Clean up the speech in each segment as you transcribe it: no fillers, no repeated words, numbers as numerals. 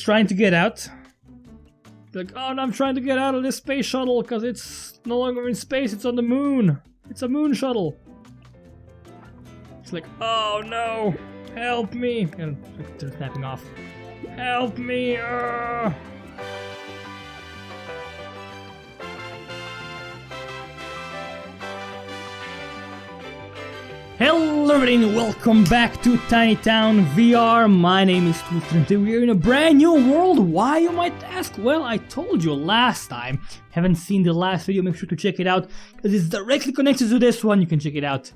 it's trying to get out. Like, oh, no, I'm trying to get out of this space shuttle because it's no longer in space, it's on the moon. It's a moon shuttle. It's like, oh no, help me. And they're snapping off. Help me. Hello everybody and welcome back to Tiny Town VR. My name is Twister and today we're in a brand new world. Why, you might ask? Well, I told you last time. Haven't seen the last video, make sure to check it out because it's directly connected to this one. You can check it out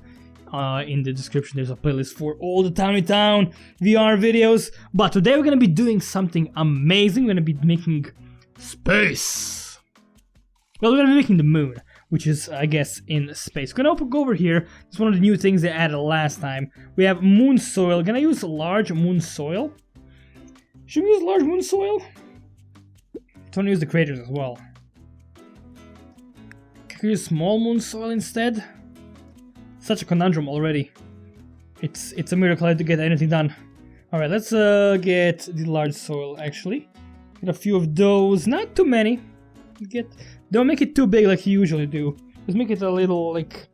in the description. There's a playlist for all the Tiny Town VR videos. But today we're going to be doing something amazing. We're going to be making space. Well, we're going to be making the moon, which is, I guess, in space. Gonna go over here. It's one of the new things they added last time. We have moon soil. Gonna use large moon soil. Should we use large moon soil? I want to use the craters as well. Can we use small moon soil instead? Such a conundrum already. It's a miracle to get anything done. Alright, let's get the large soil actually. Get a few of those, not too many. Don't make it too big like you usually do. Just make it a little, like,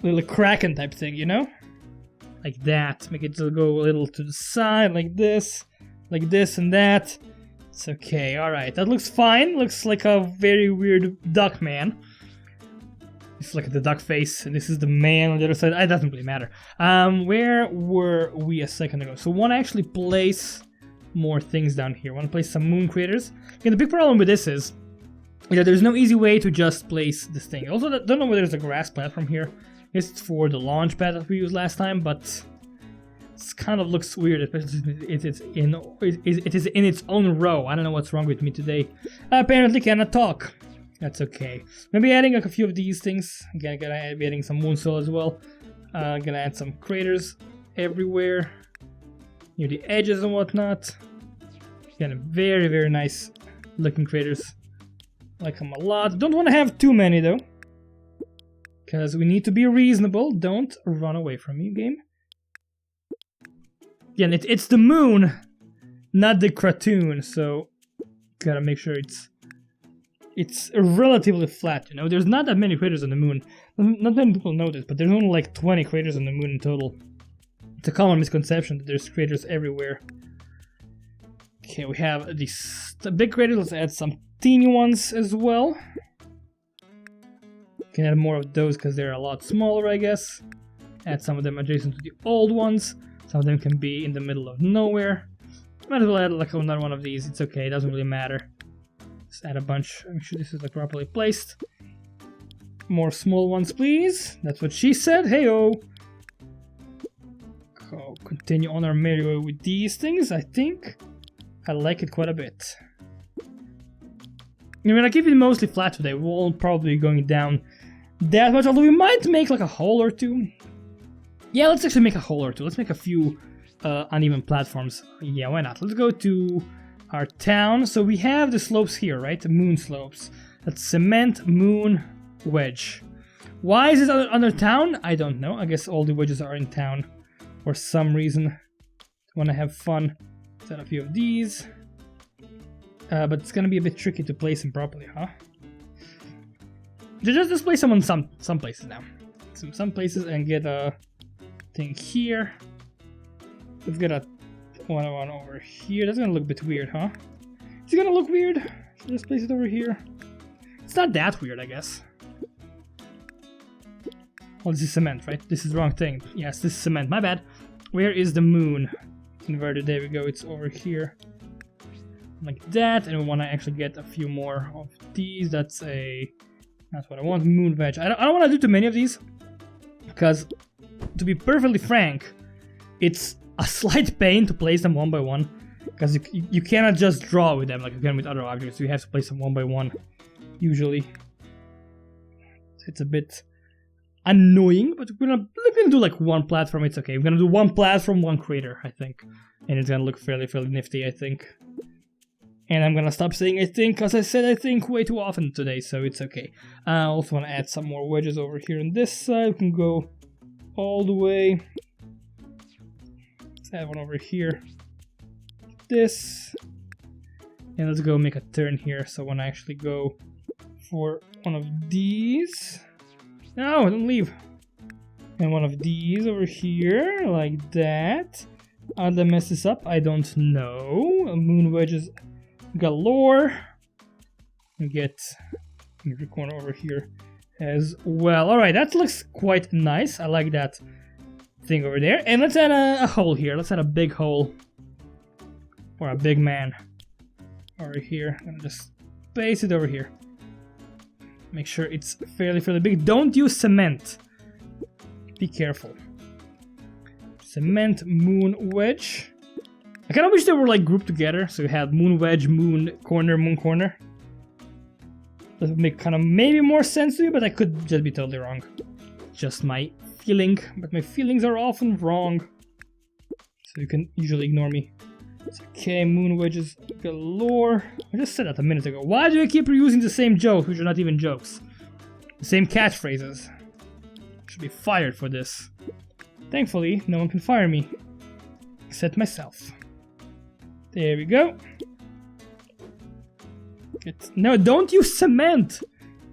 little Kraken type thing, you know? Like that. Make it go a little to the side, like this and that. It's okay, alright. That looks fine. Looks like a very weird duck man. It's like the duck face, and this is the man on the other side. It doesn't really matter. Where were we a second ago? So I want to actually place more things down here. I want to place some moon craters. Okay, the big problem with this is, there's no easy way to just place this thing. Also, don't know whether there's a grass platform here. I guess it's for the launch pad that we used last time, but it kind of looks weird, especially it is in its own row. I don't know what's wrong with me today. I apparently cannot talk. That's okay. Maybe adding like a few of these things. Again, gonna be adding some moon soil as well. Gonna add some craters everywhere near the edges and whatnot. Again, very, very nice looking craters. Like them a lot. Don't want to have too many though, because we need to be reasonable. Don't run away from me, game. Yeah, and it's the moon, not the cartoon, so gotta make sure it's relatively flat. You know, there's not that many craters on the moon. Not many people know this, but there's only like 20 craters on the moon in total. It's a common misconception that there's craters everywhere. Okay, we have these big craters. Let's add some teeny ones as well. Can add more of those because they're a lot smaller, I guess. Add some of them adjacent to the old ones. Some of them can be in the middle of nowhere. Might as well add like another one of these. It's okay, it doesn't really matter. Just add a bunch. Make sure this is like properly placed. More small ones, please. That's what she said. Hey-oh. Oh, continue on our merry way with these things. I think I like it quite a bit. I'm gonna keep it mostly flat today. We won't probably be going down that much, although we might make like a hole or two. Yeah, let's actually make a hole or two. Let's make a few uneven platforms. Yeah, why not? Let's go to our town. So we have the slopes here, right? The moon slopes. That's cement, moon, wedge. Why is it under town? I don't know. I guess all the wedges are in town for some reason. Want to have fun. Set a few of these. But it's gonna be a bit tricky to place them properly, huh? Just place them on some places now. Some places and get a thing here. Let's get a one over here. That's gonna look a bit weird, huh? Is it gonna look weird? Just place it over here. It's not that weird, I guess. Oh, this is cement, right? This is the wrong thing. Yes, this is cement. My bad. Where is the moon? Inverted. There we go. It's over here. Like that, and we want to actually get a few more of these. That's what I want. Moon wedge. I don't want to do too many of these, because to be perfectly frank, it's a slight pain to place them one by one, because you cannot just draw with them like you can with other objects. You have to place them one by one usually. It's a bit annoying, but we're gonna do like one platform. It's okay. We're gonna do one platform, one crater, I think, and it's gonna look fairly nifty, I think. And I'm gonna stop saying I think, because I said I think way too often today, so it's okay. I also want to add some more wedges over here on this side. We can go all the way. Let's add one over here. This. And let's go make a turn here. So when I actually go for one of these... No, don't leave. And one of these over here, like that. How did I mess this up? I don't know. Moon wedges galore. And get every corner over here as well. Alright, that looks quite nice. I like that thing over there. And let's add a hole here. Let's add a big hole. Or a big man. Over here. I'm gonna just place it over here. Make sure it's fairly big. Don't use cement. Be careful. Cement, moon wedge. I kind of wish they were like grouped together. So you had moon wedge, moon corner, moon corner. That would make kind of maybe more sense to me, but I could just be totally wrong. Just my feeling. But my feelings are often wrong. So you can usually ignore me. It's okay, moon wedges galore. I just said that a minute ago. Why do I keep reusing the same jokes, which are not even jokes? The same catchphrases. Should be fired for this. Thankfully, no one can fire me. Except myself. There we go. No, don't use cement!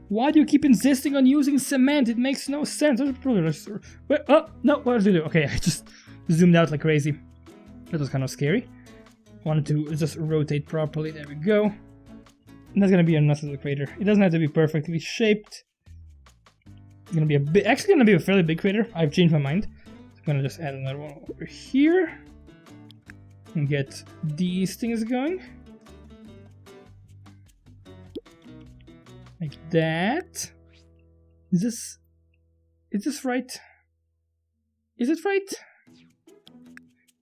Why do you keep insisting on using cement? It makes no sense. Wait, oh, no, what did I do? Okay, I just zoomed out like crazy. That was kind of scary. Wanted to just rotate properly. There we go. And that's gonna be a nice little crater. It doesn't have to be perfectly shaped. It's gonna be a bit, actually gonna be a fairly big crater. I've changed my mind. I'm gonna just add another one over here and get these things going. Like that. Is this right? Is it right?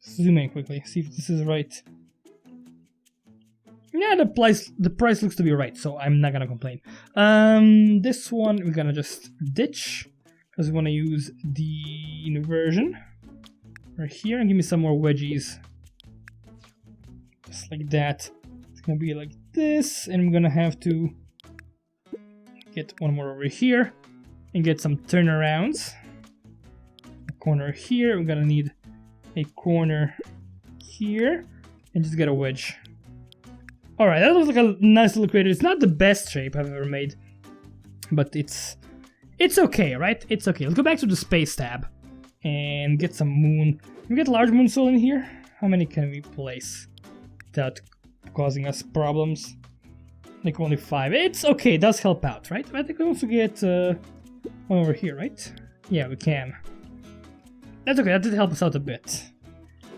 Zoom in quickly, see if this is right. Yeah, the price looks to be right, so I'm not gonna complain. This one we're gonna just ditch because we want to use the inversion right here and give me some more wedgies, just like that. It's gonna be like this, and I'm gonna have to get one more over here and get some turnarounds. A corner here. We're gonna need a corner here and just get a wedge. Alright, that looks like a nice little crater. It's not the best shape I've ever made, but it's okay, right? It's okay. Let's go back to the space tab and get some moon. Can we get large moon soul in here? How many can we place without causing us problems? Like only 5. It's okay, it does help out, right? I think we can also get one over here, right? Yeah, we can. That's okay, that did help us out a bit.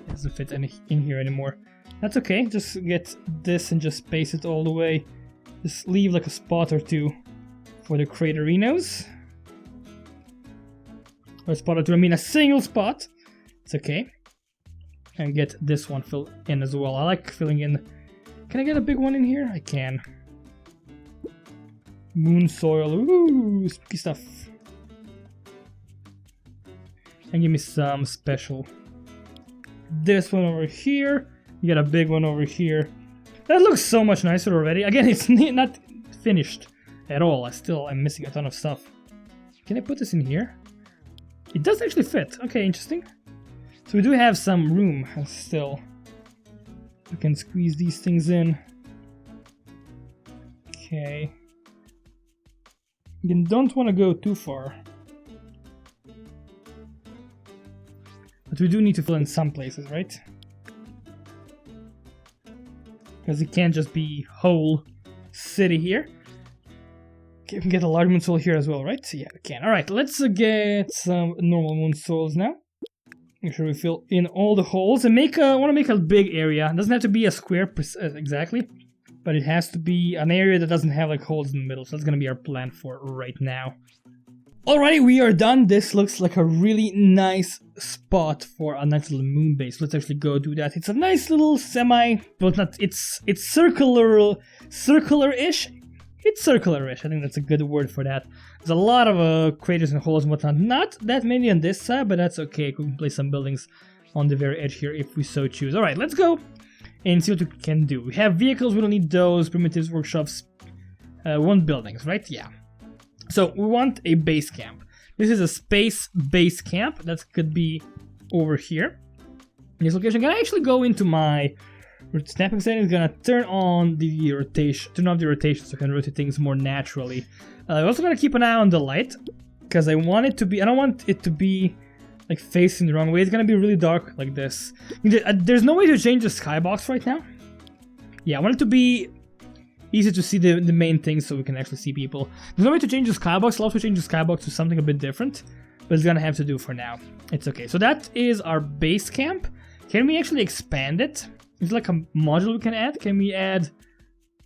It doesn't fit in here anymore. That's okay, just get this and just space it all the way. Just leave like a spot or two for the craterinos. Or a spot or two, I mean a single spot. It's okay. And get this one filled in as well. I like filling in. Can I get a big one in here? I can. Moon soil, ooh, spooky stuff. And give me some special. This one over here. You got a big one over here. That looks so much nicer already. Again, it's not finished at all. I'm missing a ton of stuff. Can I put this in here? It does actually fit. Okay, interesting. So we do have some room still. We can squeeze these things in. Okay. You don't want to go too far. But we do need to fill in some places, right? Because it can't just be whole city here. Okay, we can get a large moon soul here as well, right? Yeah, we can. Alright, let's get some normal moon souls now. Make sure we fill in all the holes and I want to make a big area. It doesn't have to be a square exactly, but it has to be an area that doesn't have like holes in the middle. So that's going to be our plan for right now. Alrighty, we are done. This looks like a really nice spot for a nice little moon base. Let's actually go do that. It's a nice little well, not. It's circular-ish. It's circular-ish. I think that's a good word for that. There's a lot of craters and holes and whatnot. Not that many on this side, but that's okay. We can place some buildings on the very edge here if we so choose. Alright, let's go and see what we can do. We have vehicles, we don't need those. Primitives, workshops, want buildings, right? Yeah. So we want a base camp. This is a space base camp. That could be over here. In this location, can I actually go into my Snapping setting is gonna turn on the rotation, turn off the rotation so I can rotate things more naturally. I'm also gonna keep an eye on the light because I want it to be. I don't want it to be like facing the wrong way. It's gonna be really dark like this. There's no way to change the skybox right now. Yeah, I want it to be easy to see the main things so we can actually see people. There's no way to change the skybox. I'll also change the skybox to something a bit different, but it's gonna have to do for now. It's okay. So that is our base camp. Can we actually expand it? Is it like a module we can add? Can we add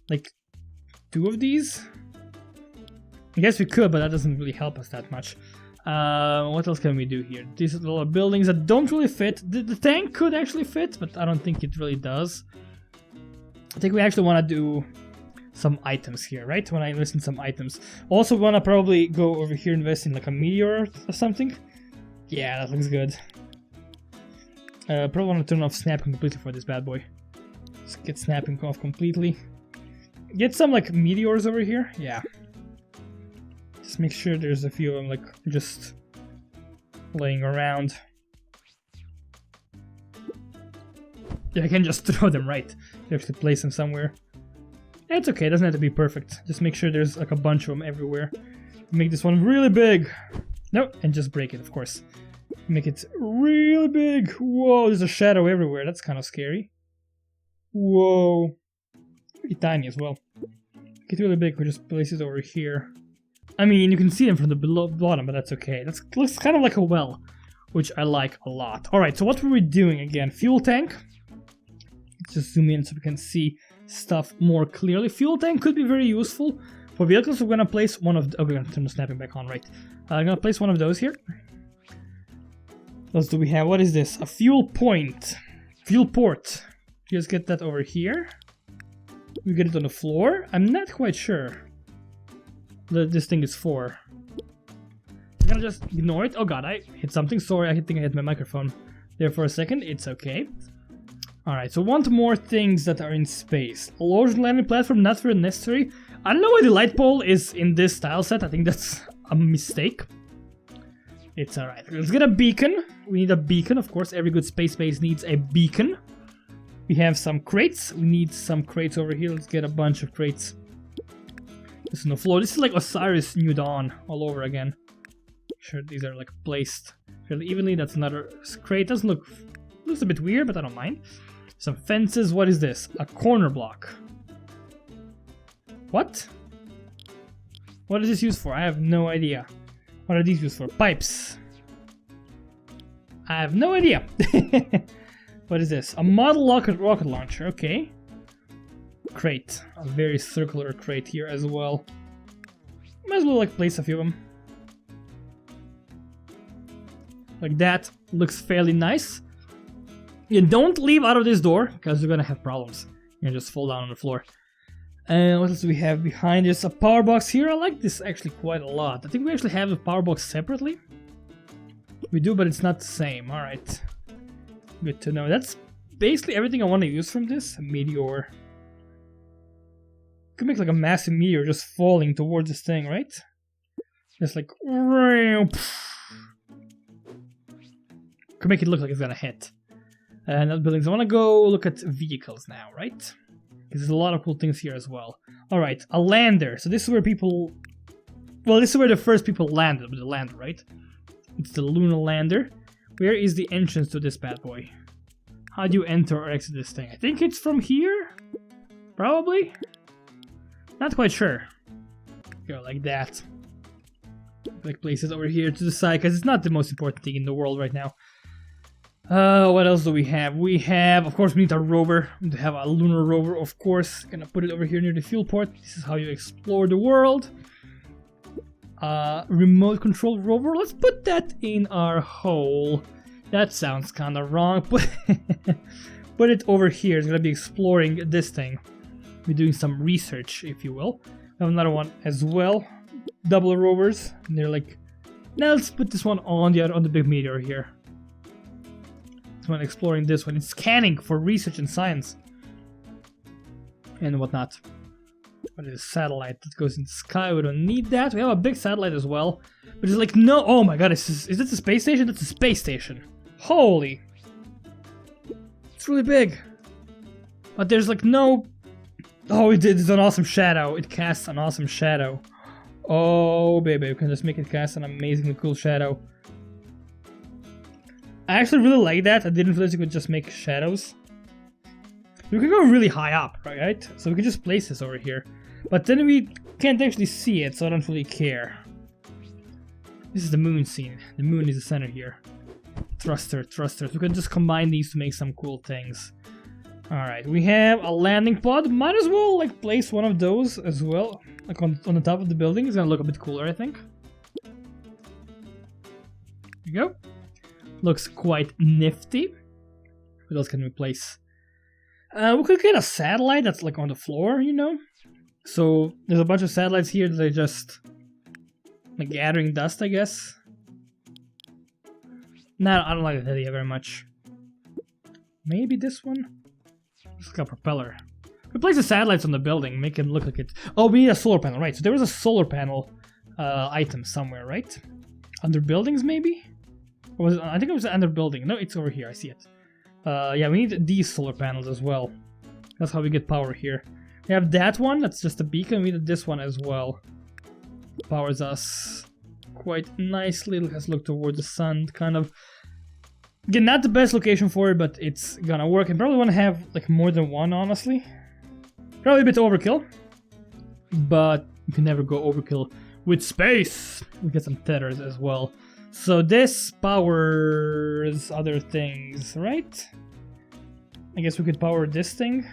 like 2 of these? I guess we could, but that doesn't really help us that much. What else can we do here? These little buildings that don't really fit. The tank could actually fit, but I don't think it really does. I think we actually want to do some items here, right? When I invest in some items. Also want to probably go over here and invest in like a meteor or something. Yeah, that looks good. Probably want to turn off snapping completely for this bad boy. Let's get snapping off completely. Get some like meteors over here. Yeah. Just make sure there's a few of them like just laying around. Yeah, I can just throw them right. You actually place them somewhere. It's okay, it doesn't have to be perfect. Just make sure there's like a bunch of them everywhere. Make this one really big. No, and just break it, of course. Make it really big. Whoa, there's a shadow everywhere. That's kind of scary. Whoa. Pretty tiny as well. Make it really big. We just place it over here. I mean, you can see them from the bottom, but that's okay. That looks kind of like a well, which I like a lot. Alright, so what were we doing again? Fuel tank. Let's just zoom in so we can see stuff more clearly. Fuel tank could be very useful. For vehicles, we're going to place one of... Oh, we're going to turn the snapping back on, right. I'm going to place one of those here. What else do we have? What is this? A fuel point. Fuel port. Just get that over here. We get it on the floor. I'm not quite sure that this thing is for. I'm gonna just ignore it. Oh god, I hit something. Sorry, I think I hit my microphone there for a second. It's okay. Alright, so want more things that are in space. A large landing platform, not very necessary. I don't know why the light pole is in this tile set. I think that's a mistake. It's alright. Let's get a beacon. We need a beacon, of course. Every good space base needs a beacon. We have some crates. We need some crates over here. Let's get a bunch of crates. This is no floor. This is like Osiris New Dawn all over again. Sure, these are like placed fairly evenly. That's another crate. Doesn't look... Looks a bit weird, but I don't mind. Some fences. What is this? A corner block. What? What is this used for? I have no idea. What are these used for? Pipes. I have no idea. What is this? A model rocket launcher. Okay. Crate. A very circular crate here as well. Might as well like place a few of them. Like that. Looks fairly nice. You don't leave out of this door because you're gonna have problems. You're gonna just fall down on the floor. And what else do we have behind? There's a power box here. I like this actually quite a lot. I think we actually have the power box separately. We do, but it's not the same. Alright. Good to know. That's basically everything I want to use from this. A meteor. Could make like a massive meteor just falling towards this thing, right? Just like... Could make it look like it's gonna hit. And that buildings. I want to go look at vehicles now, right? Because there's a lot of cool things here as well. Alright, a lander. So this is where people... Well, this is where the first people landed with the lander, right? It's the Lunar Lander. Where is the entrance to this bad boy? How do you enter or exit this thing? I think it's from here? Probably? Not quite sure. Go like that. Like places over here to the side, because it's not the most important thing in the world right now. What else do we have? We have, of course, we need a rover. We need to have a Lunar Rover, of course. Gonna put it over here near the fuel port. This is how you explore the world. Remote control rover. Let's put that in our hole. That sounds kind of wrong. Put it over here. It's gonna be exploring this thing. We're doing some research, if you will. We have another one as well. Double rovers. And they're like, now let's put this one on the big meteor here. This one exploring this one. It's scanning for research and science and whatnot. What is a satellite that goes in the sky? We don't need that. We have a big satellite as well. But it's like, no. Oh my god, is this a space station? That's a space station. Holy. It's really big. But there's like no... Oh, it did. It's an awesome shadow. It casts an awesome shadow. Oh, baby. We can just make it cast an amazingly cool shadow. I actually really like that. I didn't realize you could just make shadows. We can go really high up, right? So we can just place this over here. But then we can't actually see it, so I don't really care. This is the moon scene. The moon is the center here. Thrusters. We can just combine these to make some cool things. Alright, we have a landing pod. Might as well like place one of those as well. Like on the top of the building. It's gonna look a bit cooler, I think. There you go. Looks quite nifty. What else can we place? We could get a satellite that's like on the floor, you know? So there's a bunch of satellites here that are just like gathering dust, I guess. No, I don't like that idea very much. Maybe this one? It's like a propeller. We place the satellites on the building, make them look like it. Oh, we need a solar panel, right? So there was a solar panel item somewhere, right? Under buildings, maybe? Or was it, I think it was under building. No, it's over here. I see it. Yeah, we need these solar panels as well. That's how we get power here. We have that one. That's just a beacon. We need this one as well. Powers us quite nicely. Let's look toward the sun, kind of. Again, not the best location for it, but it's gonna work. I probably want to have like more than one, honestly. Probably a bit overkill, but you can never go overkill with space. We get some tethers as well. So this powers other things, right? I guess we could power this thing.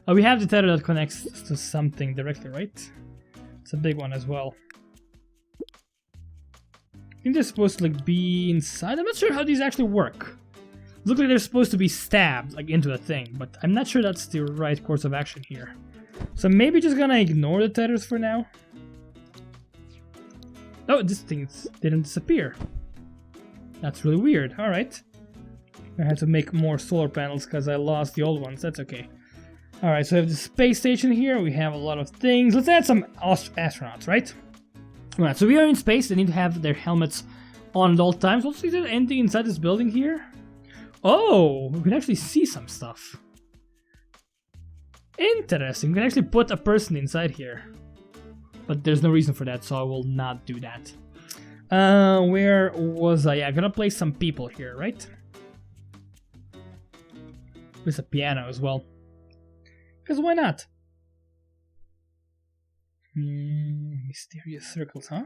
Oh, we have the tether that connects to something directly, right? It's a big one as well. I think they're supposed to like be inside. I'm not sure how these actually work. Look like they're supposed to be stabbed like into a thing, but I'm not sure that's the right course of action here. So maybe just gonna ignore the tethers for now. Oh, this thing didn't disappear. That's really weird. Alright. I had to make more solar panels because I lost the old ones. That's okay. Alright, so we have the space station here. We have a lot of things. Let's add some astronauts, right? Alright, so we are in space. They need to have their helmets on at all times. Let's see if there's anything inside this building here. Oh, we can actually see some stuff. Interesting. We can actually put a person inside here. But there's no reason for that, so I will not do that. Where was I? Yeah, I'm gonna play some people here, right? With a piano as well. Because why not? Mysterious circles, huh?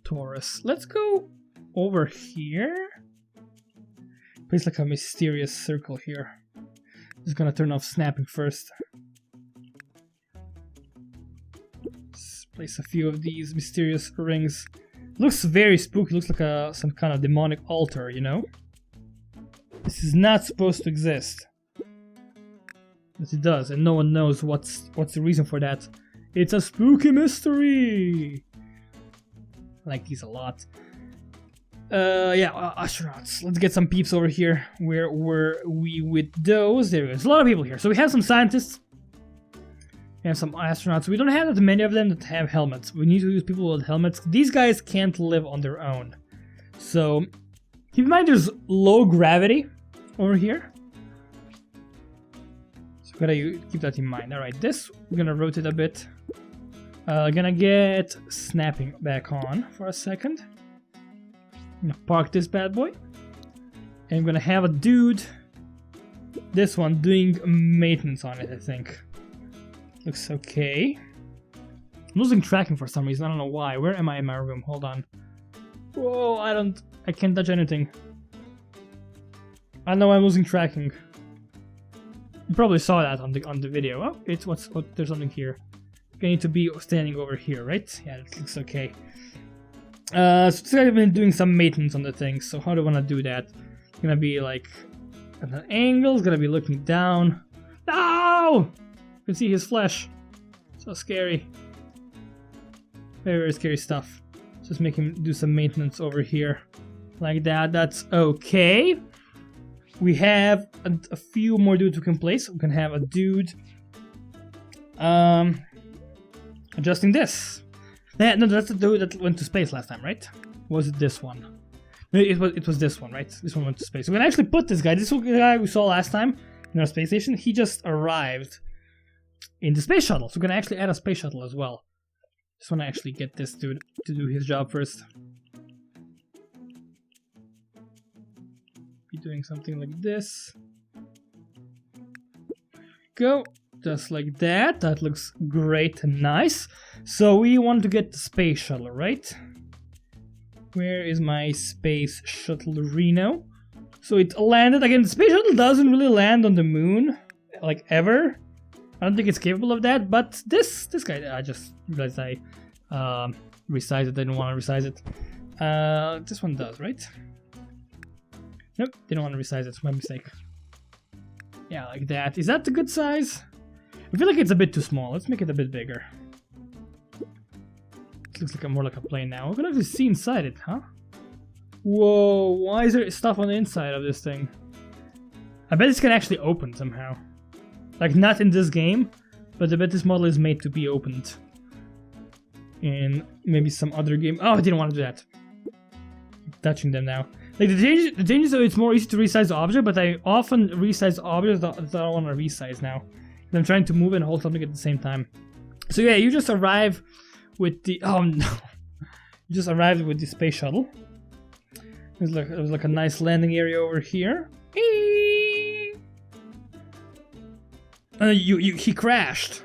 Taurus. Let's go over here. Place like a mysterious circle here. Just gonna turn off snapping first. Place a few of these mysterious rings. Looks very spooky. Looks like some kind of demonic altar, you know? This is not supposed to exist. But it does, and no one knows what's the reason for that. It's a spooky mystery! I like these a lot. Yeah, astronauts. Let's get some peeps over here. Where were we with those? There is a lot of people here. So we have some scientists. We have some astronauts. We don't have that many of them that have helmets. We need to use people with helmets. These guys can't live on their own. So keep in mind there's low gravity over here. So gotta keep that in mind. Alright, this we're gonna rotate a bit. Gonna get snapping back on for a second. I'm gonna park this bad boy. And I'm gonna have a dude, this one, doing maintenance on it, I think. Looks okay. I'm losing tracking for some reason. I don't know why. Where am I in my room? Hold on. Whoa, I can't touch anything. I know I'm losing tracking. You probably saw that on the video. Oh, it's there's something here. I need to be standing over here, right? Yeah, it looks okay. So this guy's been doing some maintenance on the thing. So how do I want to do that? It's gonna be like at an angle. It's gonna be looking down. No! You can see his flesh. So scary. Very, very scary stuff. Just make him do some maintenance over here. Like that. That's okay. We have a few more dudes we can place. We can have a dude adjusting this. Yeah, no, that's the dude that went to space last time, right? Was it this one? No, it was this one, right? This one went to space. So we can actually put this guy. This guy we saw last time. in our space station. He just arrived in the space shuttle. So we're gonna actually add a space shuttle as well. Just wanna actually get this dude to do his job first. Be doing something like this. Go. Just like that. That looks great and nice. So we want to get the space shuttle, right? Where is my space shuttle Reno? So it landed again. The space shuttle doesn't really land on the moon, like ever. I don't think it's capable of that. But this guy, I just realized I resized it. I didn't want to resize it. This one does, right? Nope, didn't want to resize it. It's my mistake. Yeah, like that. Is that the good size? I feel like it's a bit too small. Let's make it a bit bigger. It looks like more like a plane now. We can actually see inside it, huh? Whoa, why is there stuff on the inside of this thing? I bet this can actually open somehow. Like, not in this game, but I bet this model is made to be opened. In maybe some other game. Oh, I didn't want to do that. I'm touching them now. Like, the change is that it's more easy to resize the object, but I often resize objects that I don't want to resize now. I'm trying to move and hold something at the same time. So yeah, you just arrive with the... Oh no. You just arrived with the space shuttle. It was like a nice landing area over here. He crashed.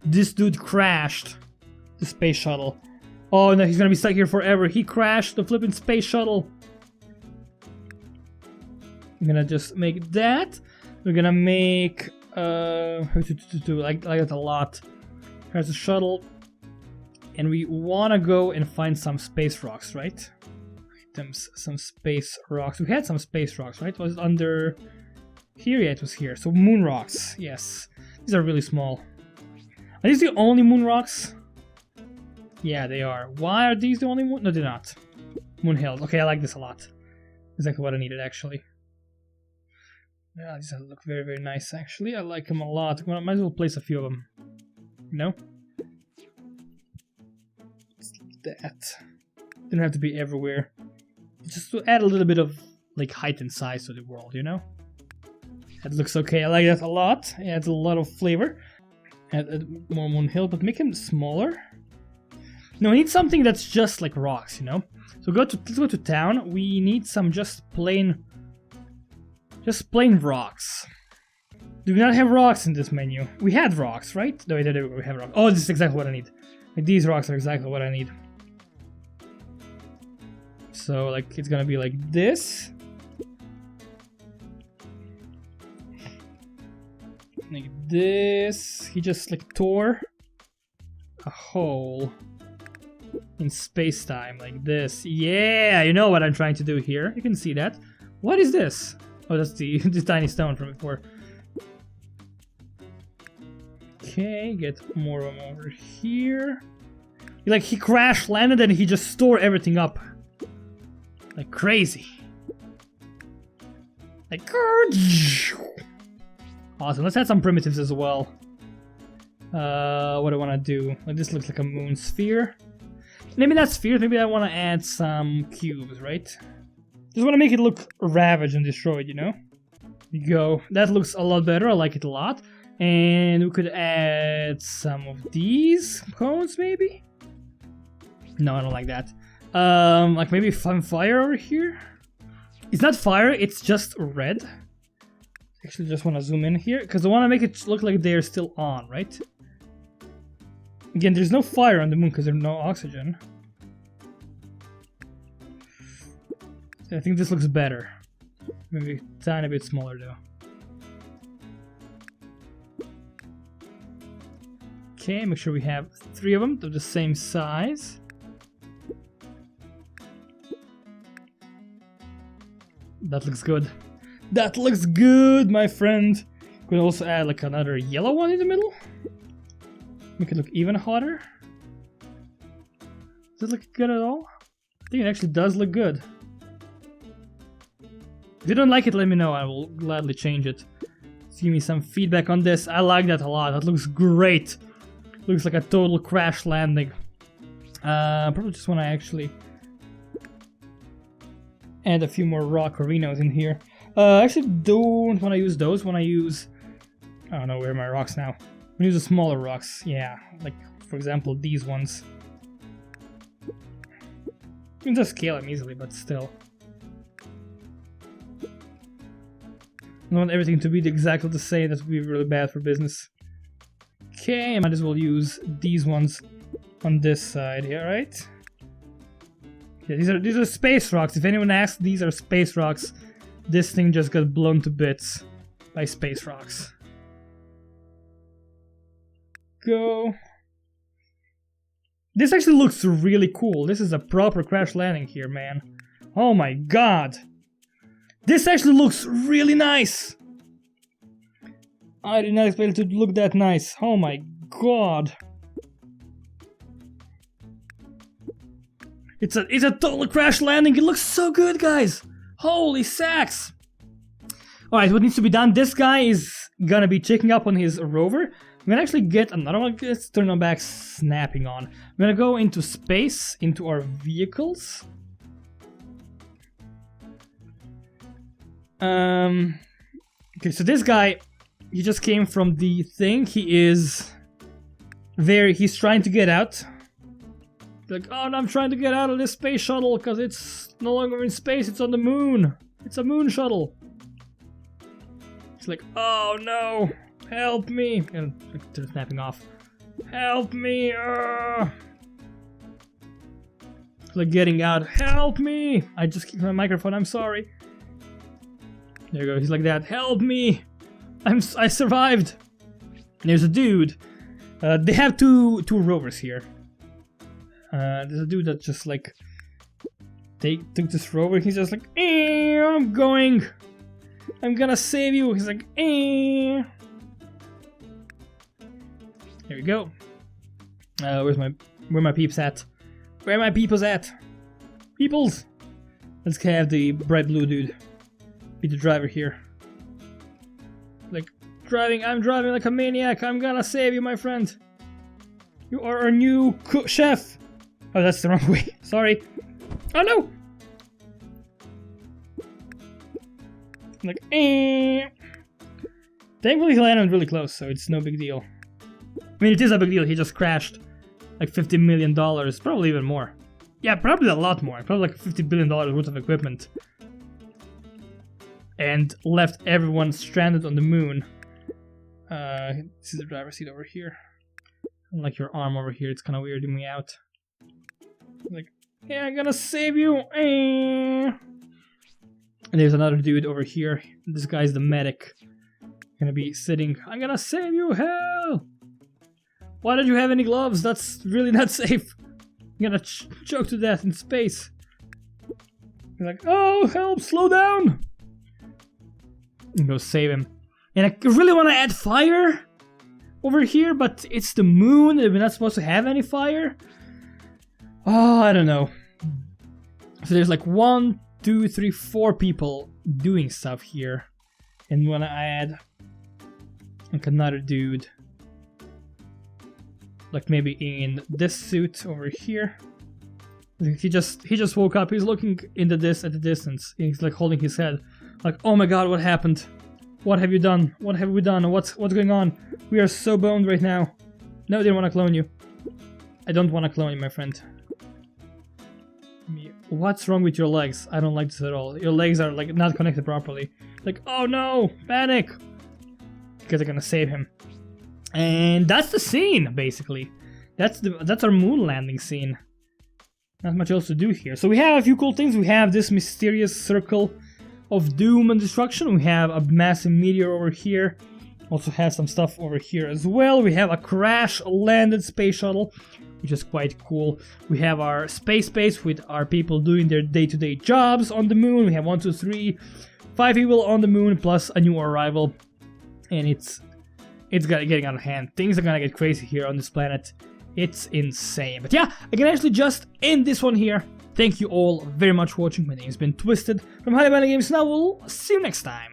This dude crashed the space shuttle. Oh no, he's gonna be stuck here forever. He crashed the flipping space shuttle. I'm gonna just make that. We're gonna make... like that a lot. There's a shuttle, and we want to go and find some space rocks, right? Items, some space rocks. We had some space rocks, right? Was it under here? Yeah, it was here. So moon rocks, yes. These are really small. Are these the only moon rocks? Yeah, they are. Why are these the only moon? No, they're not. Moon hills. Okay, I like this a lot. Exactly what I needed, actually. Yeah, these look very, very nice, actually. I like them a lot. Well, I might as well place a few of them. You know? Just like that. They don't have to be everywhere. Just to add a little bit of, like, height and size to the world, you know? That looks okay. I like that a lot. It adds a lot of flavor. Add more moon hill, but make them smaller. No, we need something that's just like rocks, you know? So let's go to town. We need some just plain rocks. Do we not have rocks in this menu? We had rocks, right? No, we have rocks. Oh, this is exactly what I need. Like, these rocks are exactly what I need. So, like, it's gonna be like this. Like this. He just, like, tore a hole in space-time, like this. Yeah, you know what I'm trying to do here. You can see that. What is this? Oh, that's the tiny stone from before. Okay, get more of them over here. Like, he crash landed and he just stored everything up. Like crazy. Like, awesome. Let's add some primitives as well. What do I want to do? Like, this looks like a moon sphere. Maybe not spheres, maybe I want to add some cubes, right? Just want to make it look ravaged and destroyed, you know? There you go. That looks a lot better. I like it a lot. And we could add some of these cones, maybe? No, I don't like that. Like maybe some fire over here? It's not fire, it's just red. Actually, just want to zoom in here, because I want to make it look like they're still on, right? Again, there's no fire on the moon because there's no oxygen. I think this looks better. Maybe a tiny bit smaller though. Okay, make sure we have 3 of them of the same size. That looks good. That looks good, my friend. Could also add like another yellow one in the middle. Make it look even hotter. Does it look good at all? I think it actually does look good. If you don't like it, let me know. I will gladly change it. Just give me some feedback on this. I like that a lot. That looks great. Looks like a total crash landing. Probably just want to actually add a few more rock arenas in here. I actually don't want to use those. When I use, I don't know, where are my rocks now? We use the smaller rocks, yeah, like for example these ones. You can just scale them easily, but still. I want everything to be exactly the same. That would be really bad for business. Okay, I might as well use these ones on this side here, right? Yeah, these are space rocks. If anyone asks, these are space rocks. This thing just got blown to bits by space rocks. Go. This actually looks really cool. This is a proper crash landing here, man. Oh my god. This actually looks really nice. I did not expect it to look that nice. Oh my god. It's a total crash landing. It looks so good, guys. Holy sacks. Alright, what needs to be done? This guy is gonna be checking up on his rover. I'm gonna actually get another one. Let's turn on back snapping on. I'm gonna go into space, into our vehicles. Okay, so this guy, he just came from the thing. He's trying to get out. Like, oh no, I'm trying to get out of this space shuttle because it's no longer in space, it's on the moon. It's a moon shuttle. He's like, oh no, help me. And they're snapping off. Help me. Like getting out. Help me. I just kicked my microphone, I'm sorry. There you go, he's like that. Help me! I survived! And there's a dude. They have two rovers here. There's a dude that just like took this rover. He's just like, I'm going. I'm gonna save you. He's like, Here we go. Where my peeps at? Where my peoples at? Peoples. Let's have the bright blue dude be the driver here. Like I'm driving like a maniac. I'm gonna save you, my friend. You are our new chef. Oh, that's the wrong way. Sorry. Oh no. Like, Thankfully he landed really close, so it's no big deal. I mean, it is a big deal. He just crashed like $50 million, probably even more. Yeah, probably a lot more. Probably like $50 billion worth of equipment. And left everyone stranded on the moon. This is the driver's seat over here. Like your arm over here, it's kind of weirding me out. Like, yeah, I'm gonna save you. And there's another dude over here. This guy's the medic. Gonna be sitting. I'm gonna save you. Hell! Why don't you have any gloves? That's really not safe. You're gonna choke to death in space. You're like, oh, help! Slow down. And go save him. And I really want to add fire over here, but it's the moon. We're not supposed to have any fire. Oh, I don't know. So there's like 1, 2, 3, 4 people doing stuff here. And when I add like another dude, like maybe in this suit over here. He just woke up. He's looking at the distance. He's like holding his head. Like, oh my god, what happened? What have you done? What have we done? What's going on? We are so boned right now. No, they don't want to clone you. I don't want to clone you, my friend. What's wrong with your legs? I don't like this at all. Your legs are like not connected properly. Like, oh no, panic! Because they're gonna save him. And that's the scene, basically. That's our moon landing scene. Not much else to do here. So we have a few cool things. We have this mysterious circle of doom and destruction. We have a massive meteor over here. Also have some stuff over here as well. We have a crash-landed space shuttle, which is quite cool. We have our space base with our people doing their day-to-day jobs on the moon. We have 1, 2, 3, 5 people on the moon plus a new arrival. And it's getting out of hand. Things are gonna get crazy here on this planet. It's insane. But yeah, I can actually just end this one here. Thank you all very much for watching. My name has been Twisted from HTC Games, and I will see you next time.